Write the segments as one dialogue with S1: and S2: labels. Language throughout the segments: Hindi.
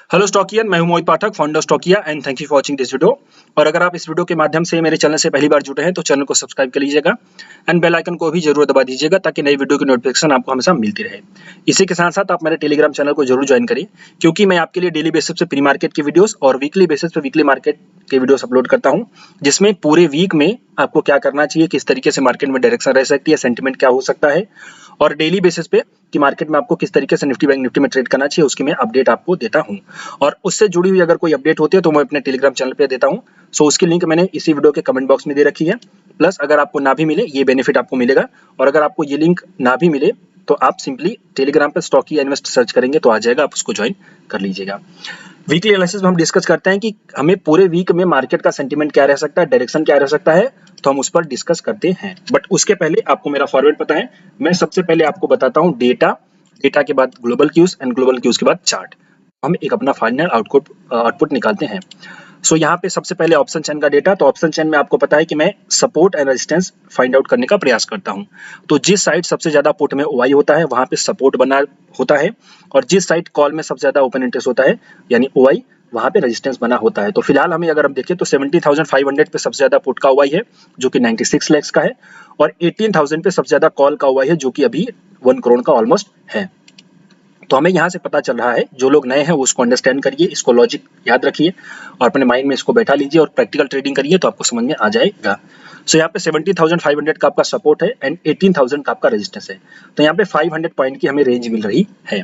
S1: हेलो स्टॉकियन, मैं हूं Mohit Pathak, founder Stockia and thank you for watching this video. और अगर आप इस वीडियो के माध्यम से मेरे चैनल से पहली बार जुड़े हैं तो चैनल को सब्सक्राइब कर लीजिएगा एंड बेल आइकन को भी जरूर दबा दीजिएगा ताकि नई वीडियो की नोटिफिकेशन आपको हमेशा मिलती रहे। इसी के साथ साथ आप मेरे टेलीग्राम चैनल को जरूर ज्वाइन करिए क्योंकि मैं आपके लिए डेली बेसिस पे प्री मार्केट की वीडियोस और वीकली बेसिस पे वीकली मार्केट के वीडियोस अपलोड करता हूं, जिसमें पूरे वीक में आपको क्या करना चाहिए, किस तरीके से मार्केट में डायरेक्शन रह सकती है, सेंटिमेंट क्या हो सकता है और डेली बेसिस पे कि मार्केट में आपको किस तरीके से निफ्टी बैंक निफ्टी में ट्रेड करना चाहिए उसकी मैं अपडेट आपको देता हूं। और उससे जुड़ी हुई अगर कोई अपडेट होती है तो मैं अपने टेलीग्राम चैनल पे देता हूं। सो उसकी लिंक मैंने इसी वीडियो के कमेंट बॉक्स में दे रखी है। प्लस अगर आपको ना भी मिले ये बेनिफिट आपको मिलेगा, और अगर आपको ये लिंक ना भी मिले तो आप सिंपली टेलीग्राम पे स्टॉकी इन्वेस्ट सर्च करेंगे तो आ जाएगा, आप उसको ज्वाइन कर लीजिएगा। वीकली एनालिसिस में हम डिस्कस करते हैं कि हमें पूरे वीक में मार्केट का सेंटीमेंट क्या रह सकता है, डायरेक्शन क्या रह सकता है, तो हम उस पर डिस्कस करते हैं। बट उसके पहले आपको मेरा फॉरवर्ड पता है। मैं सबसे पहले आपको बताता हूँ डेटा, डेटा के बाद global cues and global cues के बाद चार्ट। हम एक अपना फाइनल आउटपुट निकालते हैं। सो यहाँ पे सबसे पहले ऑप्शन चेन का डेटा। तो ऑप्शन चेन में आपको पता है कि मैं support and resistance find out करने का प्रयास करता हूँ। तो जिस साइड सबसे ज्यादा पुट में ओआई होता है वहां पे सपोर्ट बना होता है, और जिस साइड कॉल में सबसे ज्यादा ओपन इंटरेस्ट होता है यानी ओआई, वहां पे रेजिस्टेंस बना होता है। तो फिलहाल हमें अगर हम देखें तो 70,500 पे सबसे ज्यादा पुट का ओआई है जो कि 96 लाख का है, और 18,000 पे सबसे ज्यादा कॉल का ओआई है जो कि अभी 1 करोड़ का ऑलमोस्ट है। तो हमें यहाँ से पता चल रहा है, जो लोग नए हैं वो उसको अंडरस्टैंड करिए, इसको लॉजिक याद रखिए और अपने माइंड में इसको बैठा लीजिए और प्रैक्टिकल ट्रेडिंग करिए तो आपको समझ में आ जाएगा। सो यहाँ पे 70,500 का आपका सपोर्ट है एंड 18,000 का आपका रेजिस्टेंस है। तो यहाँ पे 500 पॉइंट की हमें रेंज मिल रही है।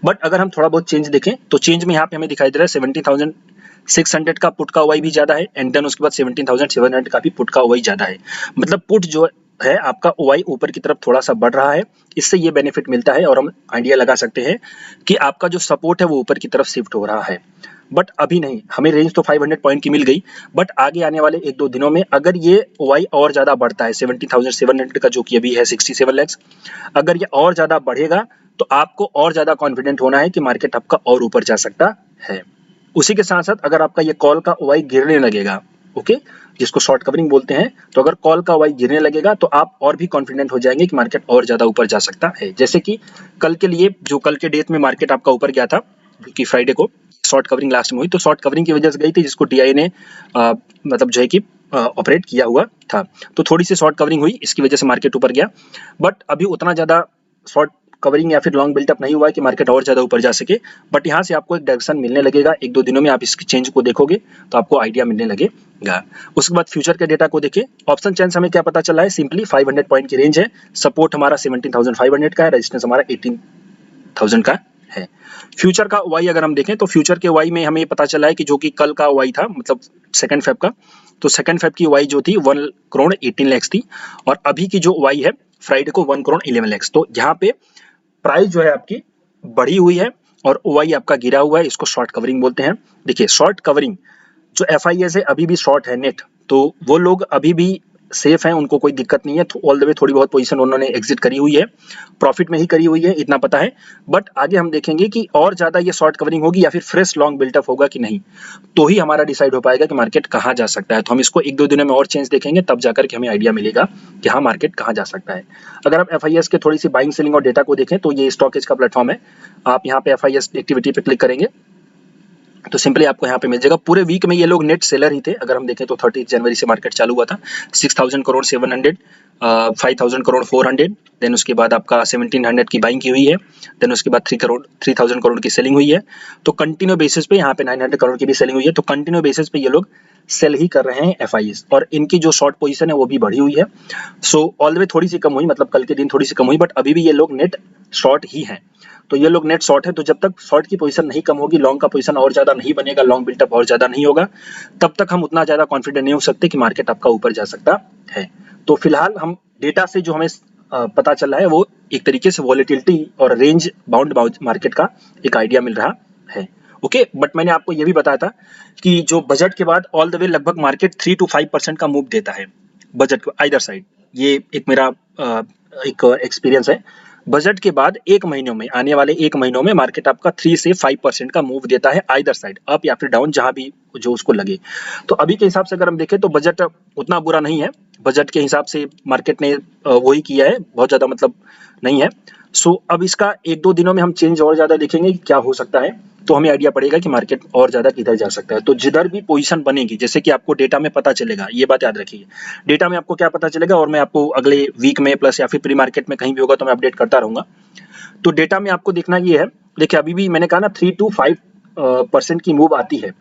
S1: बट अगर हम थोड़ा बहुत चेंज देखें तो चेंज में यहाँ पे हमें दिखाई दे रहा है 70,600 का पुट का ओआई भी ज्यादा है एंड देन उसके बाद 17,700 का भी पुट का ओआई ज्यादा है। मतलब पुट जो है आपका ओआई ऊपर की तरफ थोड़ा सा बढ़ रहा है, इससे ये बेनिफिट मिलता है और हम आइडिया लगा सकते हैं कि आपका जो सपोर्ट है वो ऊपर की तरफ शिफ्ट हो रहा है। बट अभी नहीं, हमें रेंज तो 500 पॉइंट की मिल गई, बट आगे आने वाले 1-2 दिनों में अगर ये ओआई और ज्यादा बढ़ता है 70,700 का जो कि अभी है 67 लाख, अगर ये और ज्यादा बढ़ेगा तो आपको और ज्यादा कॉन्फिडेंट होना है कि मार्केट आपका और ऊपर जा सकता है। उसी के साथ साथ अगर आपका ये कॉल का ओआई गिरने लगेगा, ओके, जिसको शॉर्ट कवरिंग बोलते हैं, तो अगर कॉल का वाई गिरने लगेगा तो आप और भी कॉन्फिडेंट हो जाएंगे कि मार्केट और ज्यादा ऊपर जा सकता है। जैसे कि कल के लिए, जो कल के डेट में मार्केट आपका ऊपर गया था, जो कि फ्राइडे को शॉर्ट कवरिंग लास्ट में हुई, तो शॉर्ट कवरिंग की वजह से गई थी जिसको टीआई ने मतलब जो है कि ऑपरेट किया हुआ था। तो थोड़ी सी शॉर्ट कवरिंग हुई, इसकी वजह से मार्केट ऊपर गया। बट अभी उतना ज्यादा शॉर्ट कवरिंग या फिर लॉन्ग बिल्टअप नहीं हुआ है कि मार्केट और ज्यादा ऊपर जा सके। बट यहाँ से आपको एक डायरेक्शन मिलने लगेगा, 1-2 दिनों में आप इसकी चेंज को देखोगे तो आपको आइडिया मिलने लगेगा। उसके बाद फ्यूचर के डेटा को देखें। ऑप्शन चेन से हमें क्या पता चला है, सिंपली 500 पॉइंट की रेंज है, सपोर्ट हमारा 17,500 का है, रेजिस्टेंस हमारा 18,000 का है। फ्यूचर का वाई अगर हम देखें तो फ्यूचर के वाई में हमें पता चला है कि जो कि कल का वाई था, मतलब 2 फेब का, तो 2 फेब की वाई जो थी 1 करोड़ 18 लाख थी, और अभी की जो वाई है फ्राइडे को 1 करोड़ 11 लाख। तो यहाँ पे प्राइस जो है आपकी बढ़ी हुई है और ओआई आपका गिरा हुआ है, इसको शॉर्ट कवरिंग बोलते हैं। देखिए शॉर्ट कवरिंग जो एफआईएस है अभी भी शॉर्ट है नेट, तो वो लोग अभी भी सेफ हैं, उनको कोई दिक्कत नहीं है। ऑल द वे थोड़ी बहुत पोजीशन उन्होंने एग्जिट करी हुई है, प्रॉफिट में ही करी हुई है, इतना पता है। बट आगे हम देखेंगे कि और ज्यादा ये शॉर्ट कवरिंग होगी या फिर फ्रेश लॉन्ग बिल्टअप होगा कि नहीं, तो ही हमारा डिसाइड हो पाएगा कि मार्केट कहाँ जा सकता है। तो हम इसको 1-2 दिनों में और चेंज देखेंगे, तब जाकर के हमें आइडिया मिलेगा कि हाँ मार्केट कहाँ जा सकता है। अगर आप एफआईएस के थोड़ी सी बाइंग सेलिंग और डेटा को देखें तो ये स्टॉकेज का प्लेटफॉर्म है। आप यहाँ पे एफआईएस एक्टिविटी पे क्लिक करेंगे तो सिंपली आपको यहाँ पे मिल जाएगा। पूरे वीक में ये लोग नेट सेलर ही थे। अगर हम देखें तो 30 जनवरी से मार्केट चालू हुआ था, 6,000 करोड़ 700, 5,000 करोड़ 400, देन उसके बाद आपका 1,700 की बाइंग की हुई है, देन उसके बाद 3,000 करोड़ की सेलिंग हुई है। तो कंटिन्यू बेसिस पे यहाँ पे 900 करोड़ की भी सेलिंग हुई है। तो कंटिन्यू बेसिस पे ये लोग सेल ही कर रहे हैं एफआईएस, और इनकी जो शॉर्ट पोजीशन है वो भी बढ़ी हुई है। सो ऑल द वे थोड़ी सी कम हुई, मतलब कल के दिन थोड़ी सी कम हुई, बट अभी भी ये लोग नेट शॉर्ट ही है। तो ये लोग नेट शॉर्ट है, तो जब तक शॉर्ट की पोजीशन नहीं कम होगी, लॉन्ग का पोजीशन और ज्यादा नहीं बनेगा, लॉन्ग बिल्टअप और ज्यादा नहीं होगा, तब तक हम उतना ज्यादा कॉन्फिडेंट नहीं हो सकते कि मार्केट आपका ऊपर जा सकता है। तो फिलहाल हम डेटा से जो हमें पता चल रहा है वो एक तरीके से वॉलेटिलिटी और रेंज बाउंड मार्केट का एक आइडिया मिल रहा है। ओके, बट मैंने आपको ये भी बताया था कि जो बजट के बाद ऑल द वे लगभग मार्केट 3 to 5% का मूव देता है बजट को आइदर साइड। ये एक मेरा एक एक्सपीरियंस है। बजट के बाद 1 महीनों में, आने वाले 1 महीनों में मार्केट आपका 3 से 5% का मूव देता है आइदर साइड, अप या फिर डाउन, जहां भी जो उसको लगे। तो अभी के हिसाब से अगर हम देखें तो बजट उतना बुरा नहीं है। बजट के हिसाब से मार्केट ने वही किया है, बहुत ज्यादा मतलब नहीं है। अब इसका 1-2 दिनों में हम चेंज और ज़्यादा देखेंगे कि क्या हो सकता है, तो हमें आइडिया पड़ेगा कि मार्केट और ज़्यादा किधर जा सकता है। तो जिधर भी पोजीशन बनेगी, जैसे कि आपको डेटा में पता चलेगा, ये बात याद रखिए। डेटा में आपको क्या पता चलेगा और मैं आपको अगले वीक में प्लस या फिर प्री मार्केट में कहीं भी होगा तो मैं अपडेट करता रहूँगा। तो डेटा में आपको देखना ये है, देखिए अभी भी मैंने कहा ना 3 to 5% की मूव आती है।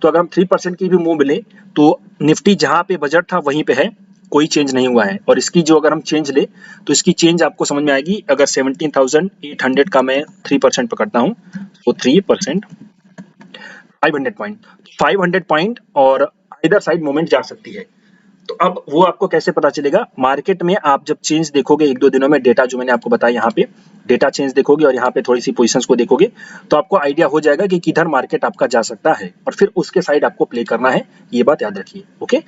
S1: तो अगर हम 3% की भी मूव लें तो निफ्टी जहाँ पे बजट था वहीं पे है, कोई चेंज नहीं हुआ है। और इसकी जो अगर हम चेंज ले तो इसकी चेंज आपको समझ में आएगी। अगर 17,800 का मैं 3% पकड़ता हूँ तो 3% 500 पॉइंट, 500 पॉइंट और इधर साइड मूवमेंट जा सकती है। तो अब वो आपको कैसे पता चलेगा? मार्केट में आप जब चेंज देखोगे 1-2 दिनों में, डेटा जो मैंने आपको बताया यहाँ पे डेटा चेंज देखोगे और यहाँ पे थोड़ी सी पोजीशंस को देखोगे तो आपको आइडिया हो जाएगा कि किधर मार्केट आपका जा सकता है और फिर उसके साइड आपको प्ले करना है। ये बात याद रखिए। ओके,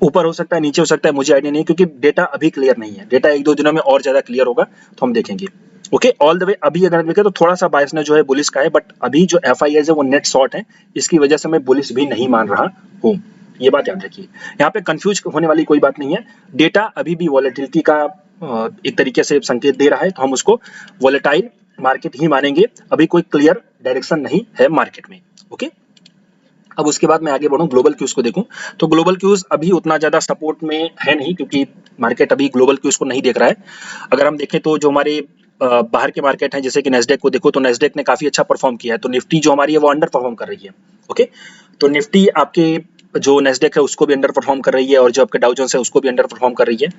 S1: ऊपर हो सकता है, नीचे हो सकता है, मुझे आइडिया नहीं क्योंकि डेटा अभी क्लियर नहीं है। डेटा 1-2 दिनों में और ज्यादा क्लियर होगा तो हम देखेंगे। ओके, ऑल द वे अभी अगर देखें तो थोड़ा सा बायस ने जो है बुलिश का है, बट अभी जो FIS है वो नेट शॉर्ट है, इसकी वजह से मैं बुलिश भी नहीं मान रहा हूँ। ये बात याद रखिए। यहाँ पे कंफ्यूज होने वाली कोई बात नहीं है। डेटा अभी भी वॉलेटिलिटी का एक तरीके से संकेत दे रहा है, तो हम उसको वॉलेटाइल मार्केट ही मानेंगे। अभी कोई क्लियर डायरेक्शन नहीं है मार्केट में। ओके, अब उसके बाद मैं आगे बढ़ूं, ग्लोबल क्यूज को देखूं तो ग्लोबल क्यूज अभी उतना ज्यादा सपोर्ट में है नहीं क्योंकि मार्केट अभी ग्लोबल क्यूज को नहीं देख रहा है। अगर हम देखें तो जो हमारे बाहर के मार्केट हैं, जैसे कि नेस्डेक को देखो तो नेस्डेक ने काफी अच्छा परफॉर्म किया है, तो निफ्टी जो हमारी है वो अंडर परफॉर्म कर रही है। ओके, तो निफ्टी आपके जो नेस्डेक है उसको भी अंडर परफॉर्म कर रही है और जो आपके डाउ जोन्स है उसको भी अंडर परफॉर्म कर रही है।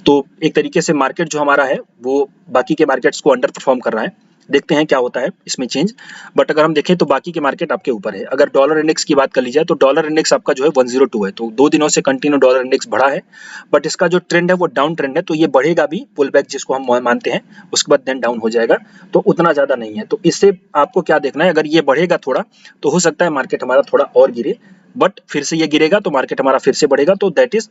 S1: तो एक तरीके से मार्केट जो हमारा है वो बाकी के मार्केट्स को अंडर परफॉर्म कर रहा है। देखते हैं क्या होता है इसमें चेंज। बट अगर हम देखें तो बाकी के मार्केट आपके ऊपर है। अगर डॉलर इंडेक्स की बात कर ली जाए तो डॉलर इंडेक्स आपका जो है 102 है, तो 2 दिनों से कंटिन्यू डॉलर इंडेक्स बढ़ा है, बट इसका जो ट्रेंड है वो डाउन ट्रेंड है। तो ये बढ़ेगा भी, पुल बैक जिसको हम मानते हैं, उसके बाद देन डाउन हो जाएगा, तो उतना ज्यादा नहीं है। तो इससे आपको क्या देखना है, अगर ये बढ़ेगा थोड़ा तो हो सकता है मार्केट हमारा थोड़ा और गिरे, बट फिर से ये गिरेगा तो मार्केट हमारा फिर से बढ़ेगा। तो दैट इज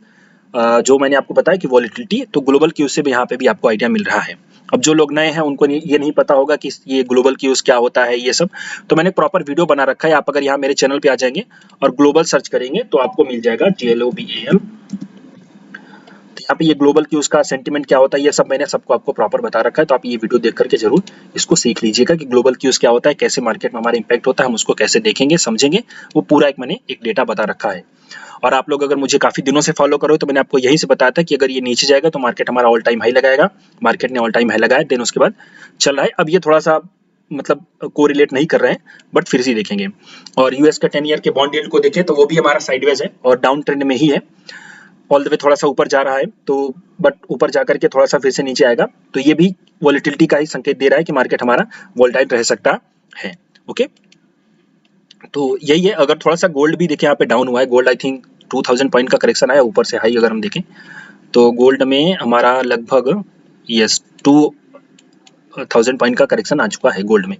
S1: जो मैंने आपको बताया कि वॉलिटिलिटी, तो ग्लोबल क्यूज से भी यहाँ पे भी आपको आइडिया मिल रहा है। अब जो लोग नए हैं उनको ये नहीं पता होगा कि ये ग्लोबल क्यूज क्या होता है ये सब, तो मैंने प्रॉपर वीडियो बना रखा है। आप अगर यहाँ मेरे चैनल पे आ जाएंगे और ग्लोबल सर्च करेंगे तो आपको मिल जाएगा GLOBAL। तो यहाँ पे ये ग्लोबल क्यूज का सेंटिमेंट क्या होता है ये सब मैंने सबको आपको प्रॉपर बता रखा है। तो आप ये वीडियो देख करके जरूर इसको सीख लीजिएगा कि ग्लोबल क्यूज क्या होता है, कैसे मार्केट में हमारा इंपैक्ट होता है, हम उसको कैसे देखेंगे समझेंगे, वो पूरा एक मैंने एक डेटा बता रखा है। और आप लोग अगर मुझे काफी दिनों से फॉलो करो तो मैंने आपको यही से बताया था कि अगर ये नीचे जाएगा तो मार्केट हमारा ऑल टाइम हाई लगाएगा। मार्केट ने ऑल टाइम हाई लगाया, देन उसके बाद चल रहा है। अब ये थोड़ा सा मतलब कोरिलेट नहीं कर रहे हैं, बट फिर से देखेंगे। और यूएस का 10 ईयर के बॉन्ड यील्ड को देखें तो वो भी हमारा साइडवेज है और डाउन ट्रेंड में ही है। ऑल द वे थोड़ा सा ऊपर जा रहा है, तो बट ऊपर जाकर के थोड़ा सा फिर से नीचे आएगा, तो ये भी वॉलेटिलिटी का ही संकेत दे रहा है कि मार्केट हमारा वोलेटाइल रह सकता है। ओके, तो यही है। अगर थोड़ा सा गोल्ड भी देखें यहाँ पे डाउन हुआ है, गोल्ड आई थिंक 2000 पॉइंट का करेक्शन आया ऊपर से हाई। अगर हम देखें तो गोल्ड में हमारा लगभग यस 2000 पॉइंट का करेक्शन आ चुका है गोल्ड में।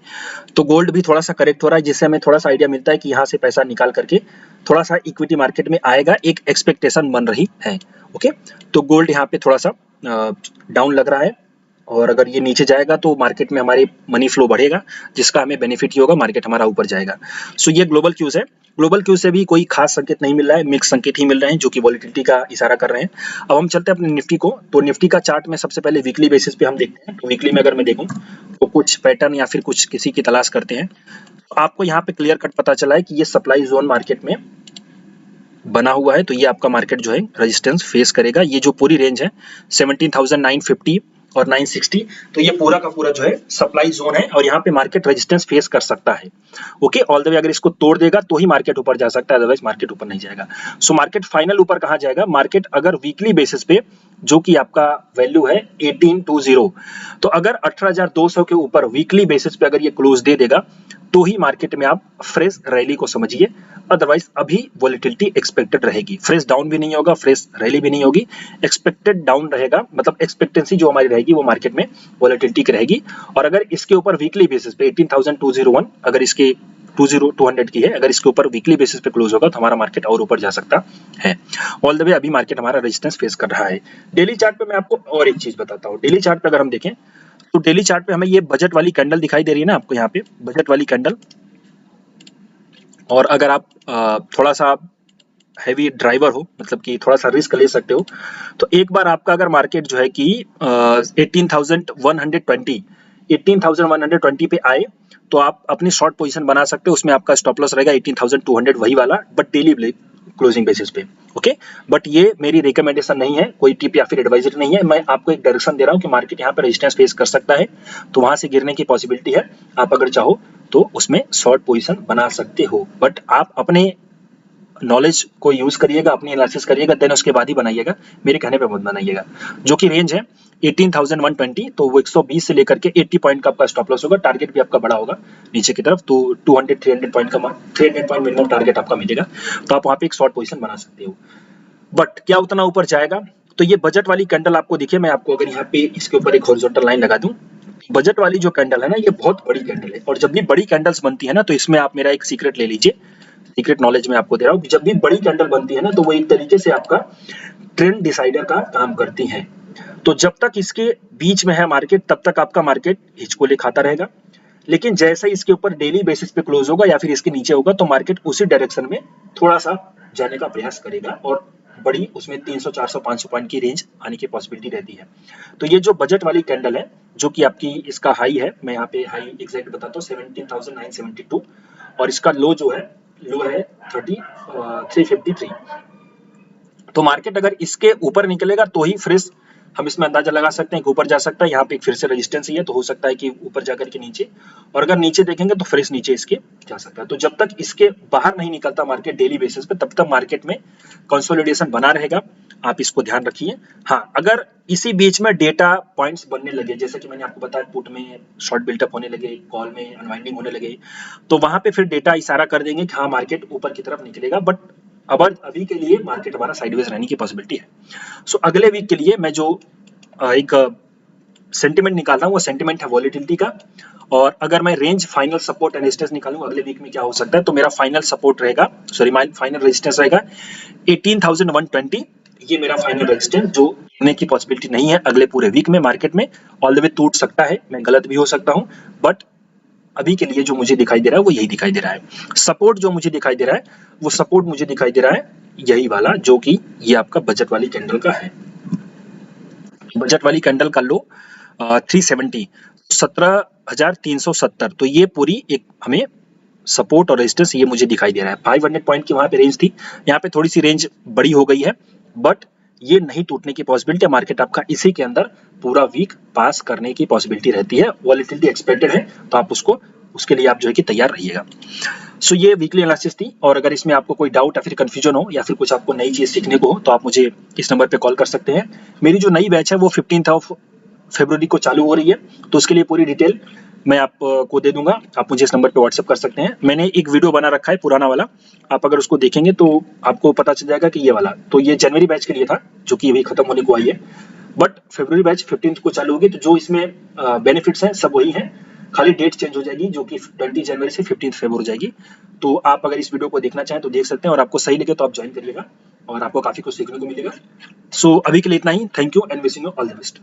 S1: तो गोल्ड भी थोड़ा सा करेक्ट हो रहा है, जिससे हमें थोड़ा सा आइडिया मिलता है कि यहाँ से पैसा निकाल करके थोड़ा सा इक्विटी मार्केट में आएगा, एक एक्सपेक्टेशन बन रही है। ओके, तो गोल्ड यहाँ पे थोड़ा सा डाउन लग रहा है और अगर ये नीचे जाएगा तो मार्केट में हमारे मनी फ्लो बढ़ेगा, जिसका हमें बेनिफिट ही होगा, मार्केट हमारा ऊपर जाएगा। सो ये ग्लोबल क्यूज है। ग्लोबल क्यूज से भी कोई खास संकेत नहीं मिल रहा है, मिक्स संकेत ही मिल रहे हैं जो कि वॉलिटिलिटी का इशारा कर रहे हैं। अब हम चलते हैं अपने निफ्टी को। तो निफ्टी का चार्ट में सबसे पहले वीकली बेसिस पे हम देखते हैं। तो वीकली में अगर मैं देखूं तो कुछ पैटर्न या फिर कुछ किसी की तलाश करते हैं, तो आपको यहाँ पे क्लियर कट पता चला है कि ये सप्लाई जोन मार्केट में बना हुआ है। तो ये आपका मार्केट जो है रेजिस्टेंस फेस करेगा। ये जो पूरी रेंज है 17,950 और 960, तो ये पूरा का पूरा जो है सप्लाई जोन है और यहाँ पे मार्केट रेजिस्टेंस फेस कर सकता है। ओके, ऑल द वे अगर इसको तोड़ देगा तो ही मार्केट ऊपर जा सकता है, अदरवाइज मार्केट ऊपर नहीं जाएगा। सो मार्केट फाइनल ऊपर कहाँ जाएगा? मार्केट अगर वीकली बेसिस पे जो कि आपका वैल्यू है 1820, तो अगर 18,200 के ऊपर वीकली बेसिस पे अगर ये क्लोज दे देगा तो ही मार्केट में आप फ्रेश रैली को समझिए, अदरवाइज अभी वॉलिटिलिटी एक्सपेक्टेड रहेगी। फ्रेश डाउन भी नहीं होगा, फ्रेश रैली भी नहीं होगी, एक्सपेक्टेड डाउन रहेगा। मतलब एक्सपेक्टेंसी जो हमारी रहेगी वो मार्केट में वॉलिटिलिटी की रहेगी। और अगर इसके ऊपर वीकली बेसिस पे 18,201 अगर इसके 200 की है, अगर इसके ऊपर वीकली बेसिस पे क्लोज होगा तो हमारा मार्केट और ऊपर जा सकता है। ऑल द वे अभी मार्केट हमारा रेजिस्टेंस फेस कर रहा है। डेली चार्ट पे मैं आपको और एक चीज बताता हूँ। डेली चार्ट पे अगर हम देखें तो डेली चार्ट पे हमें ये बजट वाली कैंडल दिखाई दे रही है ना आपको, यहाँ पे बजट वाली कैंडल। और अगर आप थोड़ा सा हैवी ड्राइवर हो, मतलब कि थोड़ा सा रिस्क ले सकते हो, तो एक बार आपका अगर मार्केट जो है कि 18,120 18,120 पे आए तो आप अपनी शॉर्ट पोजीशन बना सकते हो, उसमें आपका स्टॉप लॉस रहेगा 18,200 वही वाला, बट डेली क्लोजिंग बेसिस पे। ओके, बट ये मेरी रिकमेंडेशन नहीं है, कोई टिप या फिर एडवाइजरी नहीं है, मैं आपको एक डायरेक्शन दे रहा हूँ कि मार्केट यहाँ पर रेजिस्टेंस फेस कर सकता है, तो वहां से गिरने की पॉसिबिलिटी है। आप अगर चाहो तो उसमें शॉर्ट पोजीशन बना सकते हो, बट आप अपने नॉलेज को यूज करिएगा, अपनी एनालिसिस करिएगा, देन उसके बाद ही बनाइएगा, मेरे कहने पे मत बनाइएगा। जो कि रेंज है 18,120, तो वो 120 से लेकर के 80 पॉइंट का आपका स्टॉप लॉस होगा, टारगेट भी आपका बड़ा होगा नीचे की तरफ, तो 200-300 पॉइंट का 300 पॉइंट मिनिमम टारगेट आपका मिलेगा, तो आप वहाँ पे एक शॉर्ट पोजीशन बना सकते हो। बट क्या उतना ऊपर जाएगा? तो ये बजट वाली कैंडल आपको दिखे, मैं आपको अगर यहाँ पे इसके ऊपर एक हॉरिजॉन्टल लाइन लगा दूं, बजट वाली जो कैंडल है ना, ये बहुत बड़ी कैंडल है, और जब भी बड़ी कैंडल्स बनती है ना, तो इसमें आप मेरा एक सीक्रेट ले लीजिए, सीक्रेट नॉलेज में आपको दे रहा हूँ, जब भी बड़ी कैंडल बनती है ना, तो वो एक तरीके से आपका ट्रेंड डिसाइडर का काम करती है। तो जब तक इसके बीच में है मार्केट, तब तक आपका मार्केट हिचकोले खाता रहेगा, लेकिन जैसे ही इसके ऊपर डेली बेसिस पे क्लोज होगा या फिर इसके नीचे होगा, तो मार्केट उसी डायरेक्शन में थोड़ा सा जाने का प्रयास करेगा, और बड़ी उसमें 300, 400, 500 पॉइंट की रेंज आने की पॉसिबिलिटी रहती है। तो ये जो बजट वाली कैंडल है, जो कि आपकी इसका हाई है, मैं यहाँ पे हाई एग्जैक्ट बताता हूँ 17,972, और इसका लो जो है, लो है 353। तो मार्केट अगर इसके ऊपर निकलेगा तो ही फ्रेश हम इसमें अंदाजा लगा सकते हैं कि ऊपर जा सकता है। यहाँ पे एक फिर से रेजिस्टेंस ही है, तो हो सकता है कि ऊपर जाकर के नीचे, और अगर नीचे देखेंगे तो फ्रेश नीचे इसके जा सकता है। तो जब तक इसके बाहर नहीं निकलता मार्केट डेली बेसिस पे, तब तक मार्केट में कंसोलिडेशन बना रहेगा, आप इसको ध्यान रखिए। हाँ, अगर इसी बीच में डेटा पॉइंट्स बनने लगे, जैसे कि मैंने आपको बताया पुट में शॉर्ट बिल्टअप होने लगे, कॉल में अनवाइंडिंग होने लगे, तो वहां पे फिर डेटा इशारा कर देंगे कि हाँ मार्केट ऊपर की तरफ निकलेगा, बट अब अभी के लिए मार्केट हमारा साइडवेज रहने की पॉसिबिलिटी है। सो अगले वीक के लिए मैं जो एक सेंटिमेंट निकाल रहा हूँ, वो सेंटिमेंट है वॉलेटिलिटी का, और अगर मैं range final support and resistance निकालूं अगले वीक में क्या हो सकता है, तो मेरा फाइनल सपोर्ट रहेगा, सॉरी फाइनल रेजिस्टेंस रहेगा 18,120। ये मेरा फाइनल रेजिस्टेंस जो होने की पॉसिबिलिटी नहीं है अगले पूरे वीक में मार्केट में, ऑल द वे टूट सकता है, मैं गलत भी हो सकता हूँ, बट अभी के लिए जो मुझे दिखाई दे रहा है वो यही दिखाई दे रहा है। सपोर्ट जो मुझे दिखाई दे रहा है, वो सपोर्ट मुझे दिखाई दे रहा है यही वाला, जो कि ये आपका बजट वाली कैंडल का है। बजट वाली कैंडल का लो 370, 17,370, तो ये पूरी एक हमें सपोर्ट और रेजिस्टेंस ये मुझे दिखाई दे रहा है। 500 पॉइंट की वहां पे रेंज थी, यहाँ पे थोड़ी सी रेंज बड़ी हो गई है, बट ये नहीं टूटने की पॉसिबिलिटी है। मार्केट आपका इसी के अंदर पूरा वीक पास करने की पॉसिबिलिटी रहती है, वॉलेटिलिटी एक्सपेक्टेड है, तो आप उसको उसके लिए आप जो है कि तैयार रहिएगा। सो ये वीकली एनालिसिस थी, और अगर इसमें आपको कोई डाउट या फिर कंफ्यूजन हो या फिर कुछ आपको नई चीज सीखने को हो, तो आप मुझे इस नंबर पे कॉल कर सकते हैं। मेरी जो नई बैच है वो 15 फरवरी को चालू हो रही है, तो उसके लिए पूरी डिटेल मैं आपको दे दूंगा, आप मुझे इस नंबर पे व्हाट्सएप कर सकते हैं। मैंने एक वीडियो बना रखा है पुराना वाला, आप अगर उसको देखेंगे तो आपको पता चल जाएगा कि ये वाला, तो ये जनवरी बैच के लिए था जो कि अभी खत्म होने को आई है, बट फरवरी बैच 15 को चालू होगी, तो जो इसमें बेनिफिट्स हैं सब वही हैं, खाली डेट चेंज हो जाएगी, जो कि 20 जनवरी से 15 फरवरी हो जाएगी। तो आप अगर इस वीडियो को देखना चाहें तो देख सकते हैं, और आपको सही लगे तो आप ज्वाइन करिएगा, और आपको काफी कुछ सीखने को मिलेगा। सो अभी के लिए इतना ही, thank you and wishing you all the best.